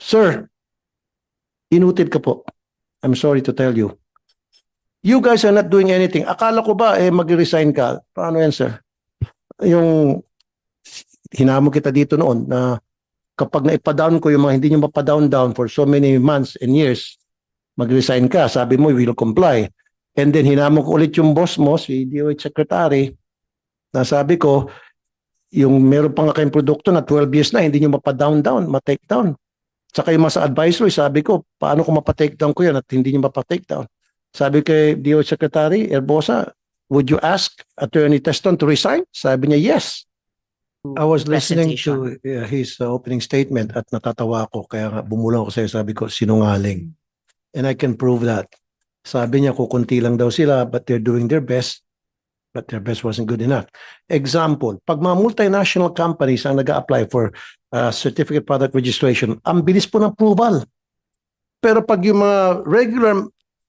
Sir, inutil ka po. I'm sorry to tell you. You guys are not doing anything. Akala ko ba mag-resign ka? Paano yan, sir? Yung hinamo kita dito noon na kapag naipa-down ko yung mga hindi nyo mapa-down for so many months and years, mag-resign ka. Sabi mo, we will comply. And then hinamo ko ulit yung boss mo, si DOH Secretary, na sabi ko, yung meron pa nga kayong produkto na 12 years na, hindi nyo mapa-down, ma-take down. Tsaka yung mga sa advisory, sabi ko, paano ko mapa-take down ko yan at hindi nyo mapa-take down? Sabi kay DOH Secretary Herbosa, would you ask Attorney Teston to resign? Sabi niya, yes. I was listening to his opening statement at natatawa ako. Kaya nga bumulong ko sa'yo, sabi ko, sinungaling. And I can prove that. Sabi niya, kukunti lang daw sila, but they're doing their best. But their best wasn't good enough. Example, pag mga multinational companies ang nag-a-apply for certificate product registration, ang bilis po ng approval. Pero pag yung mga regular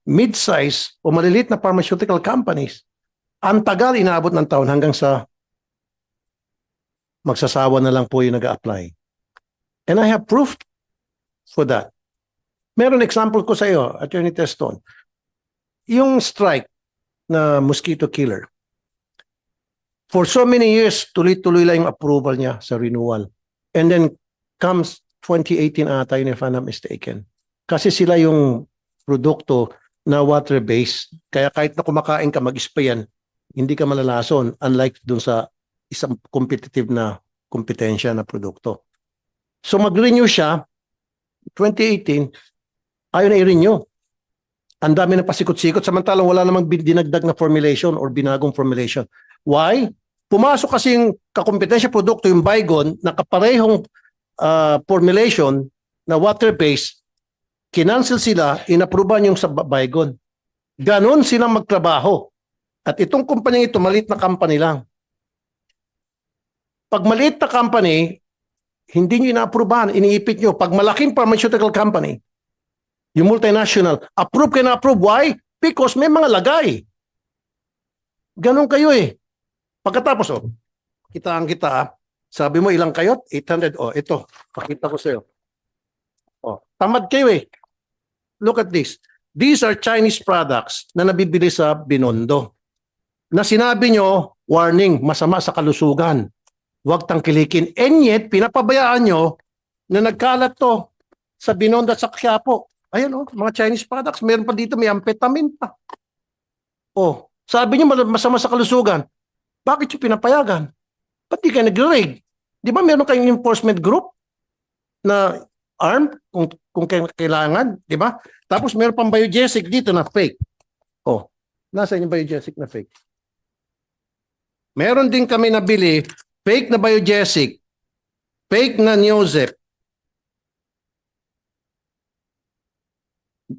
mid-size o maliliit na pharmaceutical companies, ang tagal inaabot ng taon hanggang sa magsasawa na lang po yung nag-a-apply. And I have proof for that. Meron example ko sa iyo, Attorney Teston. Yung strike na mosquito killer. For so many years, tuloy-tuloy lang yung approval niya sa renewal. And then comes 2018 ata yun if I'm not mistaken. Kasi sila yung produkto na water-based. Kaya kahit na kumakain ka, mag-spray yan, hindi ka malalason. Unlike dun sa isang competitive na kompetensya na produkto. So mag-renew siya, 2018, ayaw na i-renew. Ang dami na pasikot-sikot, samantalang wala namang dinagdag na formulation or binagong formulation. Why? Pumasok kasi yung kakompetensya produkto, yung Baygon, na kaparehong formulation na water-based, kinancel sila, inapruban yung sa Baygon. Ganon silang magtrabaho. At itong kumpanya ito, maliit na company lang. Pag maliit na company, hindi nyo inaaprubahan, iniipit nyo. Pag malaking pharmaceutical company, yung multinational, approve kayo na approve. Why? Because may mga lagay. Ganon kayo eh. Pagkatapos, kitaan kita, sabi mo ilang kayo? 800. Ito, pakita ko sa'yo. Tamad kayo eh. Look at this. These are Chinese products na nabibili sa Binondo. Na sinabi nyo, warning, masama sa kalusugan. Huwag tangkilikin. And yet, pinapabayaan nyo na nagkalat to sa Binondo at sa Quiapo. Ayan mga Chinese products. Meron pa dito, may amphetamine pa. Sabi nyo masama sa kalusugan. Bakit yung pinapayagan? Ba't di kayo nag-raid? Di ba meron kayong enforcement group na armed kung kailangan? Di ba? Tapos meron pang biogesic dito na fake. Nasa yung biogesic na fake? Meron din kami nabili fake na biogesic, fake na Neozep,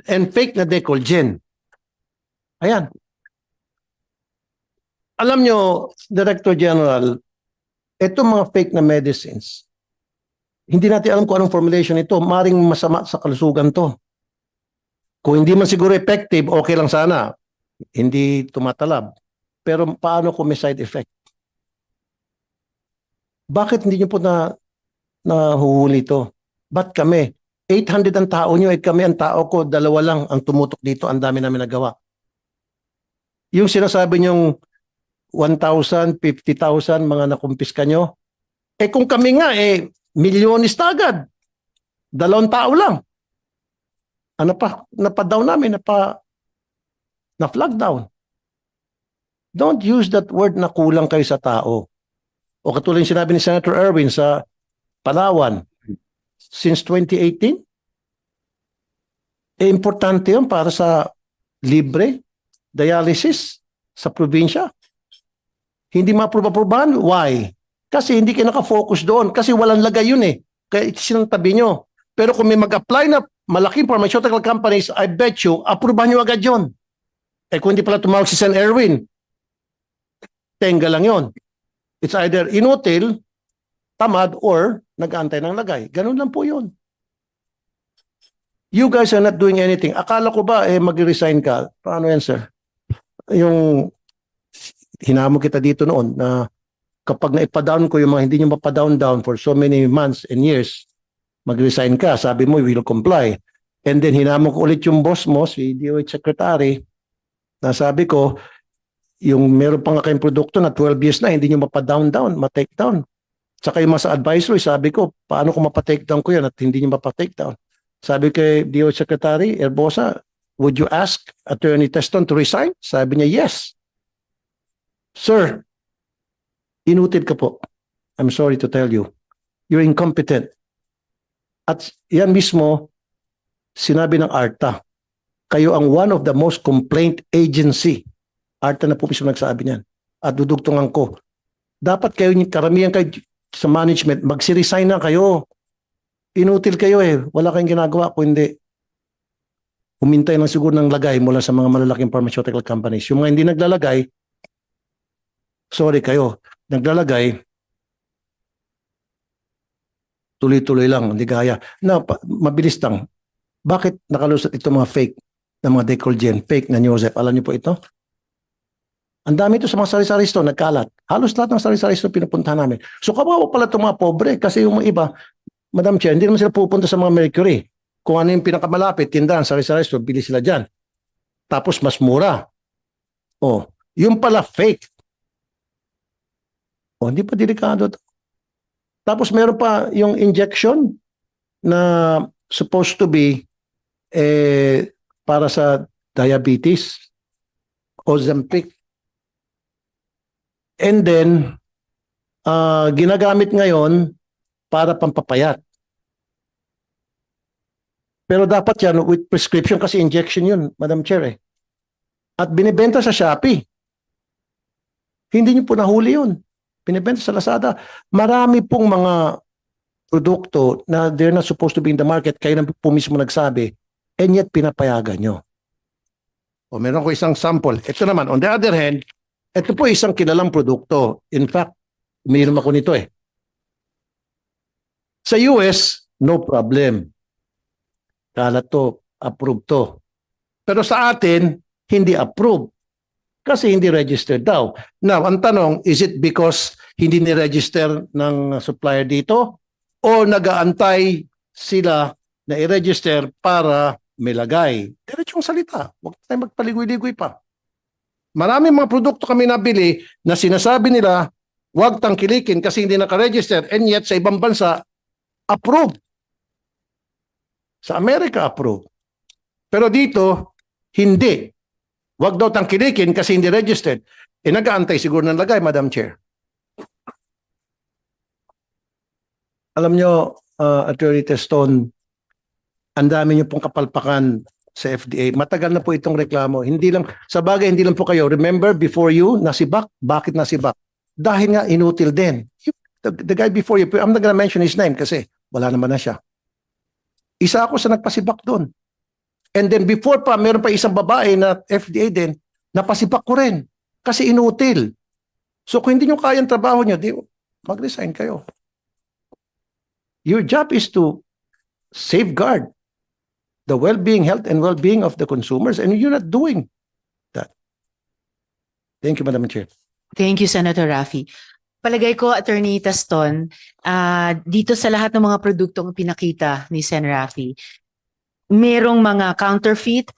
and fake na Decolgen. Ayan. Alam nyo, Director General, itong mga fake na medicines, hindi natin alam kung anong formulation ito. Maring masama sa kalusugan to. Kung hindi man siguro effective, okay lang sana. Hindi tumatalab. Pero paano kung may side effect? Bakit hindi nyo po nahuhuli ito? Ba't kami? 800 ang tao nyo, kami ang tao ko, 2 lang ang tumutok dito, ang dami namin nagawa. Yung sinasabi nyong 1,000, 50,000 mga nakumpiska nyo, kung kami nga, milyonis na agad. 2 tao lang. Ano pa? Napa-down namin, na-flag down. Don't use that word na kulang kayo sa tao. O katulad yung sinabi ni Senator Erwin sa Palawan, since 2018, importante yun para sa libre dialysis sa probinsya. Hindi ma-approve-approvehan. Why? Kasi hindi kayo nakafocus doon. Kasi walang lagay yun eh. Kaya sinantabi nyo. Pero kung may mag-apply na malaking pharmaceutical companies, I bet you, approvehan nyo agad yun. Kung hindi pala tumawag si Sen. Erwin, tenga lang yun. It's either inutil, tamad, or nag-aantay ng lagay. Ganun lang po yun. You guys are not doing anything. Akala ko ba mag-resign ka? Paano yan, sir? Yung hinamo kita dito noon na kapag naipa-down ko yung mga hindi nyo mapa-down for so many months and years, mag-resign ka. Sabi mo, we will comply. And then hinamon ko ulit yung boss mo, si DOH Secretary, na sabi ko, yung meron pa nga kayong produkto na 12 years na, hindi nyo mapa-down, ma-take down. Saka yung mga sa advisory, sabi ko, paano ko mapa-take down ko yan at hindi nyo mapa-take down? Sabi kay DOH Secretary Herbosa, would you ask Attorney Teston to resign? Sabi niya, yes. Sir, inutil ka po. I'm sorry to tell you. You're incompetent. At yan mismo, sinabi ng ARTA, kayo ang one of the most complaint agency. ARTA na po mismo nagsabi niyan. At dudugtungan ko. Dapat kayo, karamihan kayo sa management, magsi-resign na kayo. Inutil kayo eh. Wala kayong ginagawa kung hindi. Humintay lang siguro ng lagay mula sa mga malalaking pharmaceutical companies. Yung mga hindi naglalagay, sorry kayo, naglalagay, tuloy-tuloy lang, hindi gaya. Na, mabilis lang. Bakit nakalusot ito mga fake na mga Decolgen, fake na Newsep? Alam niyo po ito? Ang dami ito sa mga sari-sari store, nagkalat. Halos lahat ng sari-sari store pinupuntahan namin. So kawawa pala itong mga pobre kasi yung mga iba, Madam Chair, hindi naman sila pupunta sa mga Mercury. Kung ano yung pinakamalapit, tindahan, sari-sari store, bili sila dyan. Tapos mas mura. Oh, yung pala fake. Oh, hindi pa delikado to. Tapos meron pa yung injection na supposed to be para sa diabetes, Ozempic. And then, ginagamit ngayon para pampapayat. Pero dapat yan with prescription kasi injection yun, Madam Chair eh. At binibenta sa Shopee. Hindi niyo po nahuli yun. Binibenta sa Lazada. Marami pong mga produkto na they're not supposed to be in the market. Kayo na po mismo nagsabi. And yet pinapayagan nyo. O meron ko isang sample. Ito naman, on the other hand, ito po isang kilalang produkto. In fact, umiinom ako nito eh. Sa US, no problem. Kalat to, approved to. Pero sa atin, hindi approved. Kasi hindi registered daw. Now, ang tanong, is it because hindi ni-register ng supplier dito? O nag-aantay sila na i-register para may lagay? Diretsong salita. Huwag tayo magpaligoy-ligoy pa. Maraming mga produkto kami nabili na sinasabi nila, huwag tangkilikin kasi hindi naka-register. And yet, sa ibang bansa, approved. Sa Amerika, approved. Pero dito, hindi. Huwag daw tangkilikin kasi hindi registered. Nag-aantay siguro ng lagay, Madam Chair. Alam nyo, Attorney Teston, ang dami nyo pong kapalpakan sa FDA. Matagal na po itong reklamo. Hindi lang, sa bagay, hindi lang po kayo. Remember, before you, nasibak. Bakit nasibak? Dahil nga, inutil din. The guy before you, I'm not gonna mention his name kasi wala naman na siya. Isa ako sa nagpasibak doon. And then before pa, meron pa isang babae na FDA din, napasibak ko rin. Kasi inutil. So kung hindi nyo kayang trabaho nyo, mag-resign kayo. Your job is to safeguard the well-being, health, and well-being of the consumers, and you're not doing that. Thank you, Madam Chair. Thank you, Senator Raffy. Palagay ko, Attorney Taston, dito sa lahat ng mga produktong pinakita ni Sen. Raffy, merong mga counterfeit,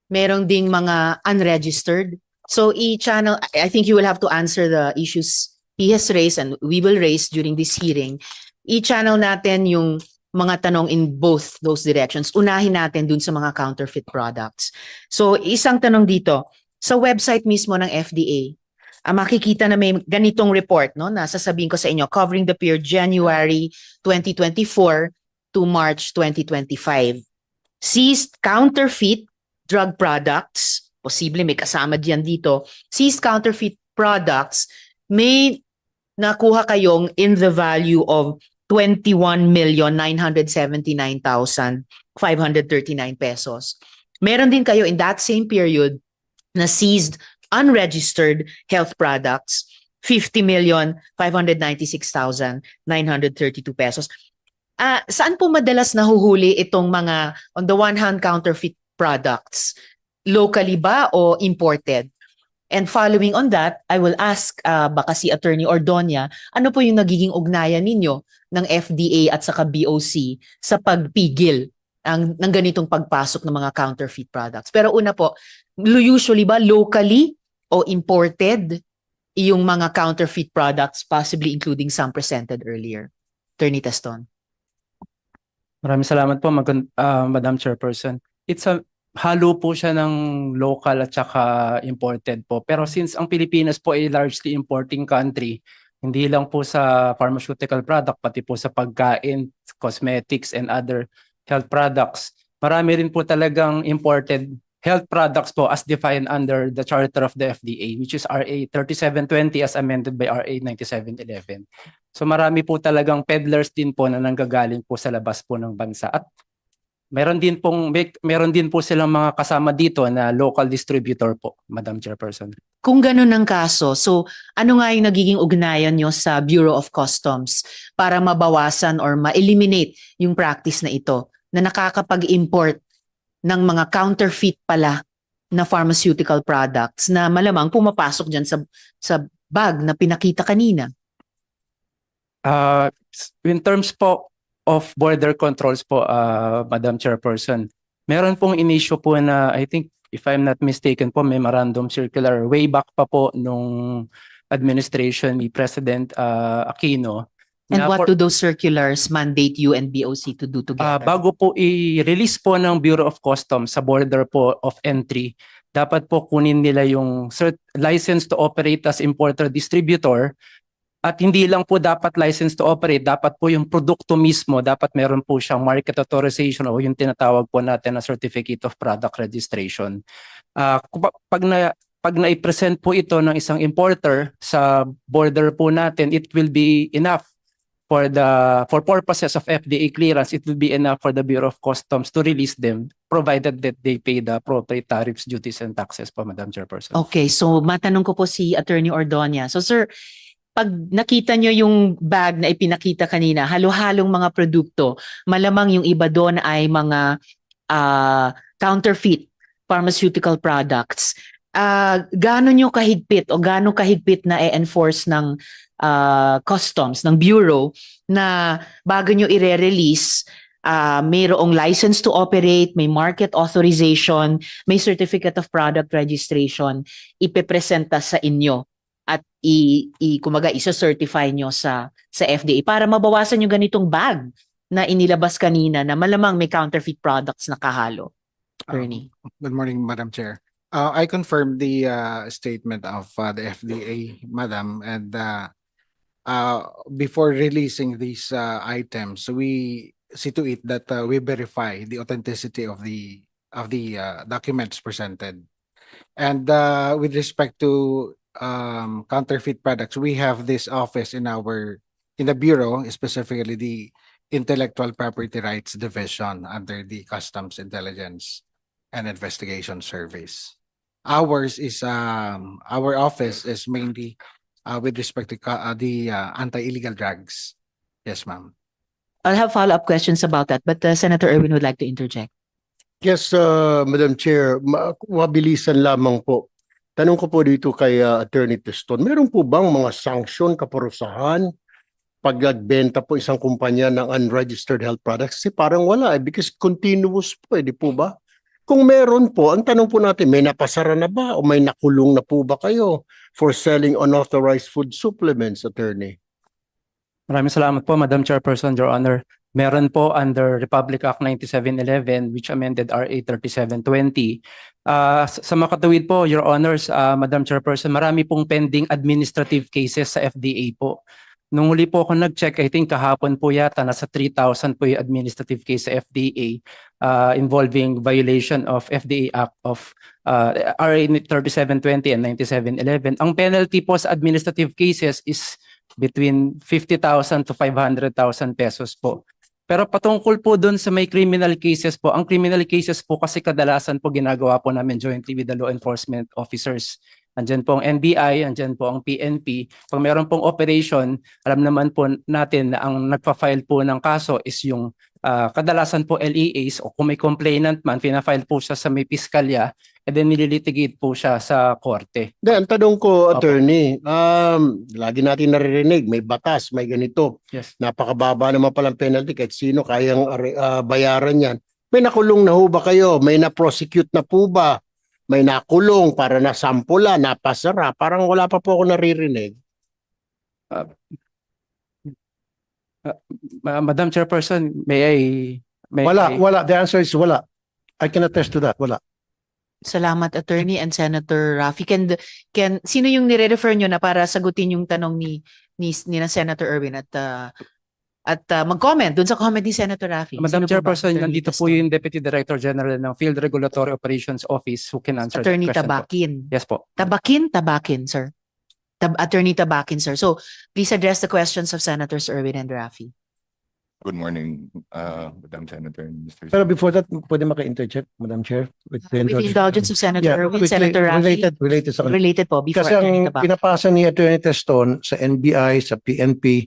merong ding mga unregistered. So i-channel, I think you will have to answer the issues he has raised and we will raise during this hearing. I-channel natin yung mga tanong in both those directions. Unahin natin dun sa mga counterfeit products. So isang tanong dito, sa website mismo ng FDA, makikita na may ganitong report, no, na sasabihin ko sa inyo, covering the period January 2024 to March 2025. Seized counterfeit drug products, posible may kasama diyan dito, seized counterfeit products, may nakuha kayong in the value of 21,979,539 pesos. Meron din kayo in that same period na seized unregistered health products, 50,596,932 pesos. Saan po madalas nahuhuli itong mga, on the one hand, counterfeit products? Locally ba o imported? And following on that, I will ask baka si Attorney Ordonia, ano po yung nagiging ugnayan ninyo ng FDA at saka BOC sa pagpigil ng ganitong pagpasok ng mga counterfeit products? Pero una po, usually ba locally o imported yung mga counterfeit products, possibly including some presented earlier? Attorney Teston. Maraming salamat po, Madam Chairperson. Halo po siya ng local at saka imported po. Pero since ang Pilipinas po ay largely importing country, hindi lang po sa pharmaceutical product, pati po sa pagkain, cosmetics, and other health products. Marami rin po talagang imported health products po as defined under the charter of the FDA, which is RA 3720 as amended by RA 9711. So marami po talagang peddlers din po na nanggagaling po sa labas po ng bansa. At meron din po silang mga kasama dito na local distributor po, Madam Chairperson. Kung ganun ang kaso, so ano nga yung nagiging ugnayan nyo sa Bureau of Customs para mabawasan or ma-eliminate yung practice na ito na nakakapag-import ng mga counterfeit pala na pharmaceutical products na malamang pumapasok dyan sa bag na pinakita kanina? In terms po of border controls po, Madam Chairperson, meron pong in-issue po na, I think, if I'm not mistaken po, memorandum circular way back pa po nung administration ni President Aquino. And na what for- do those circulars mandate you and BOC to do together? Bago po i-release po ng Bureau of Customs sa border po of entry, dapat po kunin nila yung license to operate as importer-distributor. At hindi lang po dapat license to operate, dapat po yung produkto mismo, dapat meron po siyang market authorization o yung tinatawag po natin na Certificate of Product Registration. Pag na-present po ito ng isang importer sa border po natin, it will be enough for purposes of FDA clearance, it will be enough for the Bureau of Customs to release them, provided that they pay the appropriate tariffs, duties, and taxes po, Madam Chairperson. Okay, so matanong ko po si Attorney Ordonia. So sir, pag nakita nyo yung bag na ipinakita kanina, halo-halong mga produkto, malamang yung iba doon ay mga counterfeit pharmaceutical products. Gaano nyo kahigpit o gaano kahigpit na i-enforce ng customs, ng bureau na bago nyo i-release, mayroong license to operate, may market authorization, may certificate of product registration, ipepresenta sa inyo at kumaga isa-certify nyo sa FDA para mabawasan yung ganitong bag na inilabas kanina na malamang may counterfeit products na kahalo. Attorney. Good morning, Madam Chair. I confirm the statement of the FDA, Madam, and before releasing these items, we see to it that we verify the authenticity of the documents presented. And with respect to counterfeit products, we have this office in the Bureau, specifically the Intellectual Property Rights Division under the Customs Intelligence and Investigation Service. Our office is mainly with respect to the anti-illegal drugs. Yes, ma'am. I'll have follow-up questions about that, but Senator Erwin would like to interject. Yes, Madam Chair, mabilisan lamang po. Tanong ko po dito kay Attorney Teston, meron po bang mga sanction, kaparusahan pag nagbenta po isang kumpanya ng unregistered health products? Kasi parang wala because continuous po, di po ba? Kung meron po, ang tanong po natin, may napasara na ba o may nakulong na po ba kayo for selling unauthorized food supplements, Attorney? Maraming salamat po, Madam Chairperson, Your Honor. Meron po under Republic Act 9711 which amended RA 3720. Sa makatuwid po, Your Honors, Madam Chairperson, marami pong pending administrative cases sa FDA po. Nung huli po ako nag-check, I think kahapon po yata, nasa 3,000 po yung administrative case sa FDA involving violation of FDA Act of RA 3720 and 9711. Ang penalty po sa administrative cases is between 50,000 to 500,000 pesos po. Pero patungkol po doon sa may criminal cases po, ang criminal cases po kasi kadalasan po ginagawa po namin jointly with the law enforcement officers. Andyan po ang NBI, andyan po ang PNP. Pag meron pong operation, alam naman po natin na ang nagpa-file po ng kaso is yung kadalasan po LEAs o kung may complainant man, pina-file po siya sa may piskalya. and then nililitigate po siya sa korte. Ang tanong ko, Opo. attorney, lagi natin naririnig, may batas, may ganito. Yes. Napakababa naman palang penalty kahit sino kayang bayaran yan. May nakulong na ho ba kayo? May na-prosecute na po ba? May nakulong para nasampula, napasara? Parang wala pa po ako naririnig. Madam Chairperson, may Wala, I- wala. The answer is wala. I can attest to that. Wala. Salamat, Attorney and Senator Raffy. Sino yung nire-refer nyo na para sagutin yung tanong ni na Senator Erwin at mag-comment dun sa comment ni Senator Raffy? Madam Sino po ba? Chairperson, Attorney nandito po Taston. yung Deputy Director General ng Field Regulatory Operations Office who can answer Attorney that question po. Tabakin. Yes po. Tabakin, sir. Attorney Tabakin, sir. So, please address the questions of Senators Erwin and Raffy. Good morning, Madam Senator and Mr. Pero before that, pwede maka-interject, Madam Chair? With the With the indulgence of Senator Yeah, Erwin, quickly, Senator Raffy. related sa kanila. Related po, before Kasi Attorney ang Tabakin. pinapasa ni Attorney Teston sa NBI, sa PNP,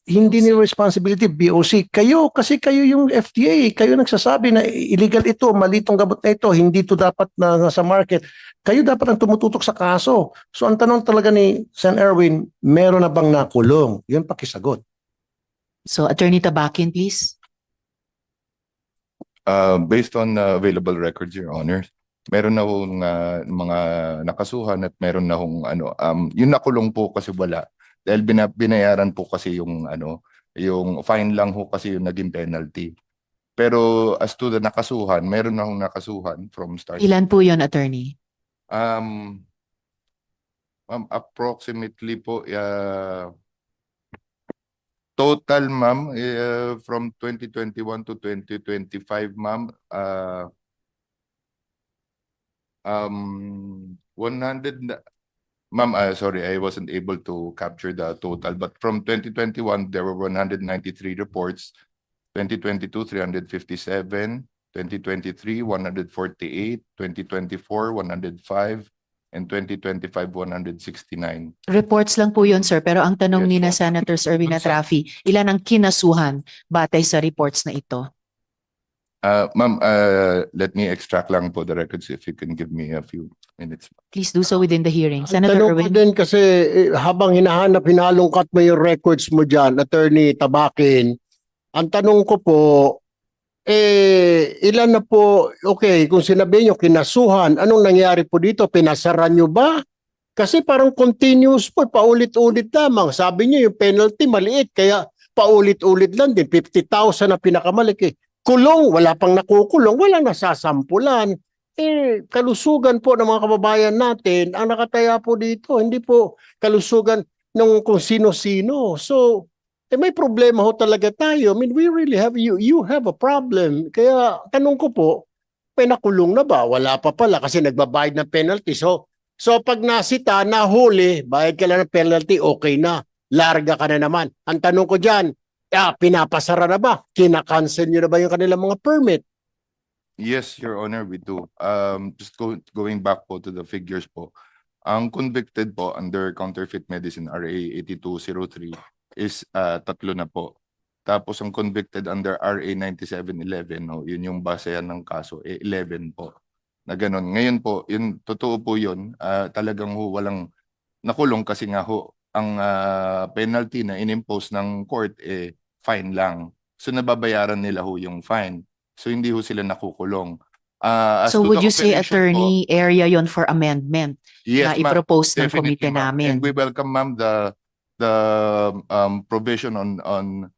hindi ni responsibility BOC. Kayo, kasi kayo yung FDA, kayo nagsasabi na illegal ito, mali itong gamot na ito, hindi ito dapat na nasa market. Kayo dapat ang tumututok sa kaso. So ang tanong talaga ni Sen. Erwin, meron na bang nakulong? Yun pakisagot. So, Attorney Tabakin, please. Based on available records, Your Honor, meron na hong mga nakasuhan at meron na hong yung nakulong po kasi wala dahil binayaran po kasi yung yung fine lang ho kasi yung naging penalty. Pero as to the nakasuhan, meron na hong nakasuhan from start. Ilan po yon, Attorney? Approximately po total, ma'am, from 2021 to 2025, ma'am, 100, ma'am, sorry, I wasn't able to capture the total, but from 2021, there were 193 reports, 2022, 357, 2023, 148, 2024, 105, and 2025, 169. Reports lang po yun, sir. Pero ang tanong Yes ni na po. Senators Erwin at Dun sa- Raffy, ilan ang kinasuhan batay sa reports na ito? Ma'am, let me extract lang po the records if you can give me a few minutes. Please do so within the hearing. Ang Senator tanong ko Erwin. din kasi habang hinahanap, hinalungkat mo yung records mo dyan, Attorney Tabakin, ang tanong ko po, ilan na po, okay, kung sinabi nyo, kinasuhan, anong nangyari po dito? Pinasaran nyo ba? Kasi parang continuous po, paulit-ulit lamang. Sabi nyo yung penalty maliit, kaya paulit-ulit lang din. 50,000 na pinakamalaki. Kulong, wala pang nakukulong, walang nasasampulan. Kalusugan po ng mga kababayan natin ang nakataya po dito. Hindi po kalusugan ng kung sino-sino. So, may problema ho talaga tayo. I mean, we really have, you have a problem. Kaya tanong ko po, may nakulong na ba? Wala pa pala kasi nagbabayad ng penalty. So pag nasita, nahuli, bayad ka lang ng penalty, okay na. Larga ka na naman. Ang tanong ko dyan, pinapasara na ba? Kinakancel nyo na ba yung kanilang mga permit? Yes, Your Honor, we do. Just going back po to the figures po. Ang convicted po under counterfeit medicine RA 8203 is tatlo na po. Tapos ang convicted under RA 9711, no, yun yung basehan ng kaso, 11 po. Na ganun. Ngayon po, yun, totoo po yun, talagang ho, walang nakulong kasi nga ho, ang penalty na inimpose ng court, fine lang. So nababayaran nila ho yung fine. So hindi ho sila nakukulong. As So to would the you say, operation po, Attorney, area yon for amendment yes, na ma'am. i-propose ng Definitely, komite ma'am. namin? And we welcome, ma'am, the provision on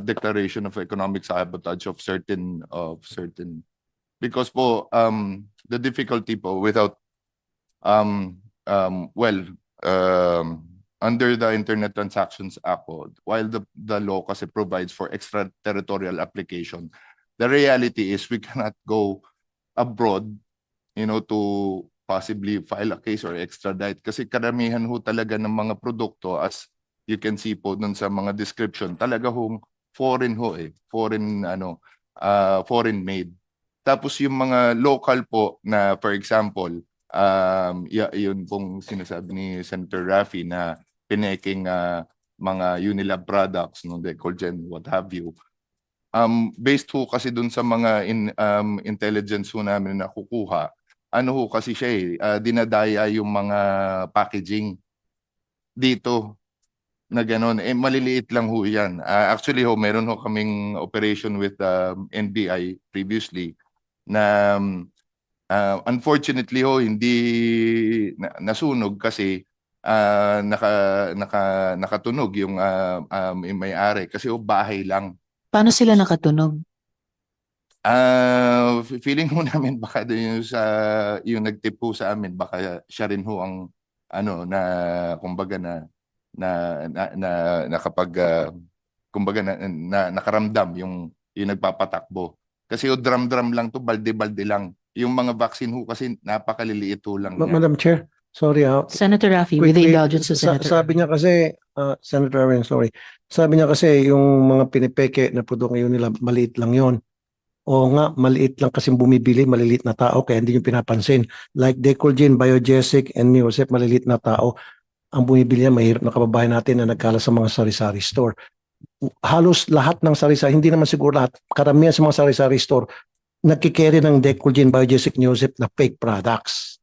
declaration of economic sabotage of certain because po the difficulty po without under the Internet Transactions Act po, while the law kasi provides for extraterritorial application, the reality is we cannot go abroad, you know, to possibly file a case or extradite kasi karamihan ho talaga ng mga produkto, as you can see po dun sa mga description, talaga hong foreign ho foreign made. Tapos yung mga local po na, for example, yun pong sinasabi ni Senator Raffy na pineking mga Unilab products, no, Decolgen, what have you. Based ho kasi dun sa mga intelligence ho namin na kukuha, ano ho kasi siya dinadaya yung mga packaging dito na gano'n. Maliliit lang ho yan. Actually ho, meron ho kaming operation with NBI previously na unfortunately ho, hindi nasunog kasi nakatunog yung may-ari kasi ho, bahay lang. Paano sila nakatunog? Feeling ho namin baka doon yung nagtip po sa amin, baka siya rin ho ang kumbaga nakapag kumbaga nakaramdam yung nagpapatakbo. Kasi yung drum lang to, balde-balde lang. Yung mga vaccine ho kasi napakaliliit ho lang niya. Madam Chair, sorry Senator Raffy, with the quickly, indulgence of Senator. sabi niya kasi, Senator Erwin, sorry. Sabi niya kasi yung mga pinipeke na produkto yun nila, maliit lang yon. O nga, maliit lang kasi bumibili, maliliit na tao, kaya hindi yung pinapansin. Like Decolgen, Biogesic, and Neosep, maliliit na tao. Ang bumibili niya, mahirap na kababayan natin na nagkala sa mga sari-sari store. Halos lahat ng sari-sari, hindi naman siguro lahat, karamihan sa mga sari-sari store, nagkikerry ng Decolgen, Biogesic, Neosep na fake products.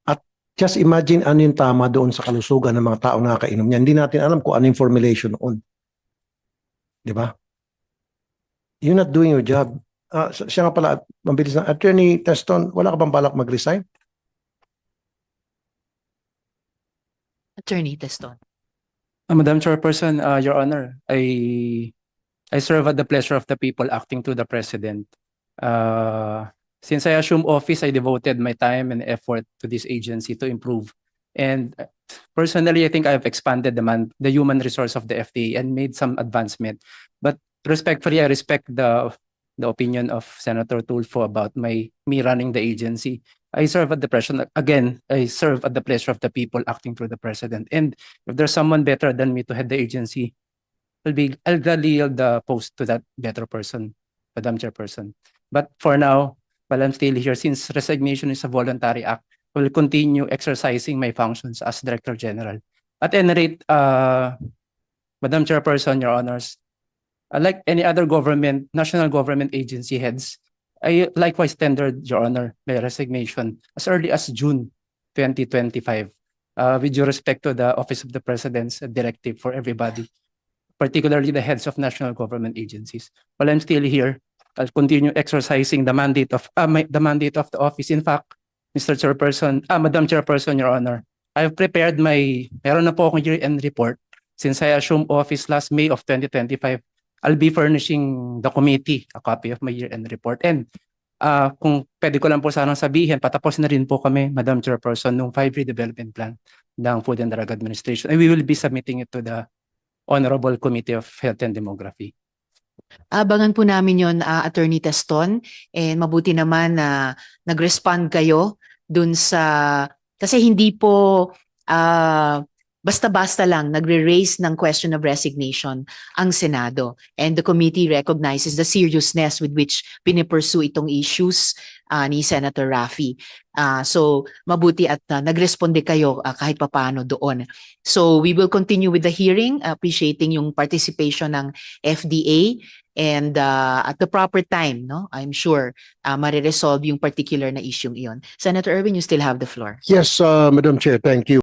At just imagine ano yung tama doon sa kalusugan ng mga tao na nakakainom niya. Hindi natin alam kung ano yung formulation noon. Di ba? You're not doing your job. Siya nga pala, mabilis na. Attorney Teston, wala ka bang balak mag-resign? Attorney Teston. Madam Chairperson, Your Honor, I serve at the pleasure of the people acting through the President. Since I assumed office, I devoted my time and effort to this agency to improve. And personally, I think I've expanded the human resource of the FDA and made some advancement. But respectfully, I respect the opinion of Senator Tulfo about me running the agency. I serve at the pleasure, again, I serve at the pleasure of the people acting through the President. And if there's someone better than me to head the agency, I'll gladly yield the post to that better person, Madam Chairperson. But for now, while I'm still here, since resignation is a voluntary act, I will continue exercising my functions as Director General. At any rate, Madam Chairperson, Your Honors, like any other national government agency heads, I likewise tendered, Your Honor, my resignation as early as June 2025, with due respect to the Office of the President's directive for everybody, particularly the heads of national government agencies. While I'm still here, I'll continue exercising the mandate of the office. In fact, Madam Chairperson, Your Honor, I've prepared meron na po akong year-end report. Since I assumed office last May of 2025, I'll be furnishing the committee a copy of my year-end report. And kung pwede ko lang po sanang sabihin, patapos na rin po kami, Madam Chairperson, ng 5-year development plan ng Food and Drug Administration. And we will be submitting it to the Honorable Committee of Health and Demography. Abangan po namin yon, Attorney Teston. And mabuti naman na nag-respond kayo dun sa... Kasi hindi po... basta-basta lang nagre-raise ng question of resignation ang Senado. And the committee recognizes the seriousness with which pinipursue itong issues ni Senator Raffy. So mabuti at nagresponde kayo kahit papaano doon. So we will continue with the hearing, appreciating yung participation ng FDA. And at the proper time, no, I'm sure mariresolve yung particular na issue iyon. Senator Erwin, you still have the floor. Yes, Madam Chair, thank you.